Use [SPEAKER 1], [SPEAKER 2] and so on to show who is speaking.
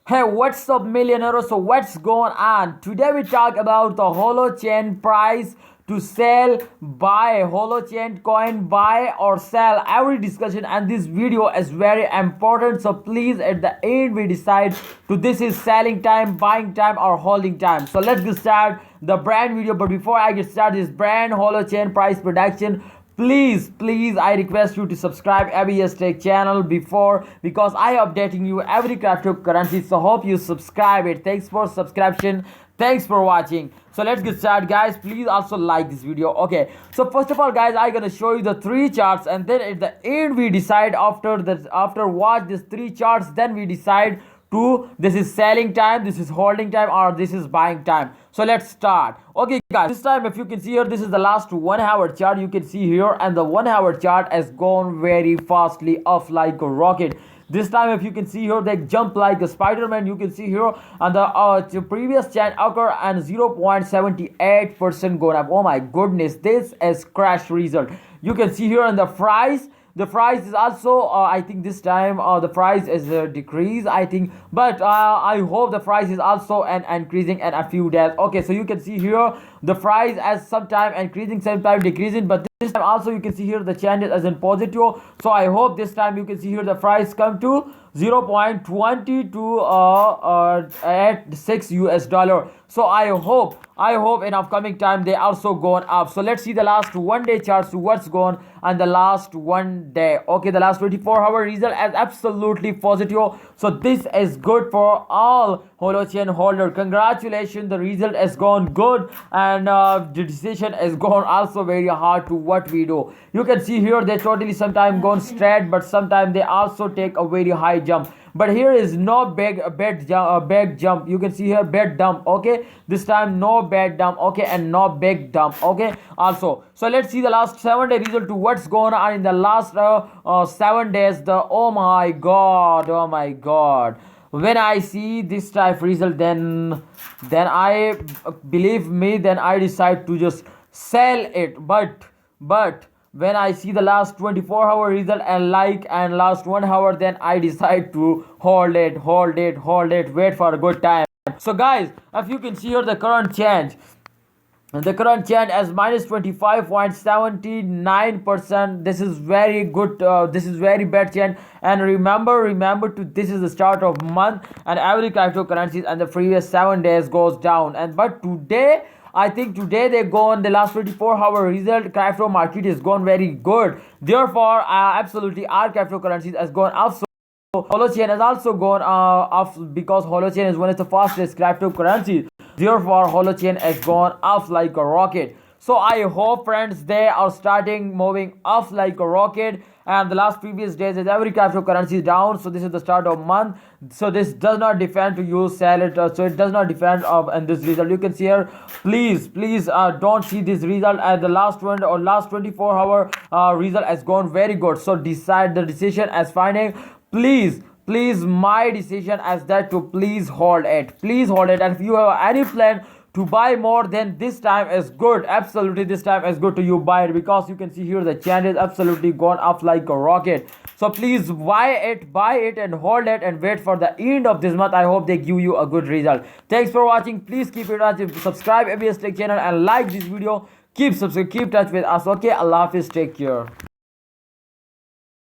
[SPEAKER 1] Hey, what's up, millionaire? So, what's going on? Today, we talk about the Holochain price to sell, buy, Holochain coin, buy or sell. Every discussion and this video is very important. So, please, at the end, we decide to this is selling time, buying time, or holding time. So, let's get start the brand video. But before I get started, this brand Holochain price prediction. Please I request you to subscribe abs tech channel before because I updating you every cryptocurrency, so hope you subscribe it. Thanks for subscription, thanks for watching. So let's get started, guys. Please also like this video. Okay, so first of all, guys, I'm gonna show you the three charts, and then at the end we decide after watch these three charts, then we decide to this is selling time, this is holding time, or this is buying time. So let's start. Okay, guys, this time if you can see here, this is the last 1 hour chart. You can see here, and the 1 hour chart has gone very fastly up like a rocket. This time if you can see here, they jump like a Spider-Man. You can see here on the previous chart occur and 0.78% going up. Oh my goodness, this is crash result. You can see here on the price. The price is also I think this time the price is decreased, I think, but I hope the price is also increasing in a few days. Okay, so you can see here the price as sometime increasing, sometime decreasing, but this time also you can see here the changes as in positive. So I hope this time you can see here the price come to 0.20 to at $6. So I hope in upcoming time they also going up. So let's see the last 1 day charts, what's going on the last 1 day. Okay, the last 24-hour result is absolutely positive. So this is good for all Holochain holder. Congratulations, the result has gone good, and the decision is gone also very hard to what we do. You can see here they totally sometimes gone straight, but sometimes they also take a very high jump. But here is no big jump. You can see here bad dump. Okay, this time no bad dump. Okay, and no big dump. Okay, also. So let's see the last 7 day result to what's going on in the last 7 days. Oh my god. When I see this type result, then I believe me, then I decide to just sell it. But when I see the last 24-hour result and last 1 hour, then I decide to hold it, wait for a good time. So guys, if you can see here the current change, and the current change as minus 25.79%. This is very good. This is very bad change. And remember to this is the start of month, and every cryptocurrencies and the previous 7 days goes down. And but today, I think today they go on the last 24-hour result. Crypto market is gone very good. Therefore, absolutely all cryptocurrencies has gone up. So Holochain has also gone up because Holochain is one of the fastest cryptocurrencies. Therefore, Holochain has gone up like a rocket. So I hope, friends, they are starting moving up like a rocket. And the last previous days is every cryptocurrency is down. So this is the start of month. So this does not depend to you sell it. So it does not depend on this result. You can see here. Please don't see this result as the last one or last 24-hour result has gone very good. So decide the decision as finding. Please my decision as that to please hold it. And if you have any plan to buy more, then this time is good. Absolutely, this time is good to you buy it, because you can see here the changes absolutely gone up like a rocket. So please buy it and hold it and wait for the end of this month. I hope they give you a good result. Thanks for watching. Please keep it watching, subscribe abs tech channel and like this video. Keep touch with us. Okay, Allah Hafiz, take care.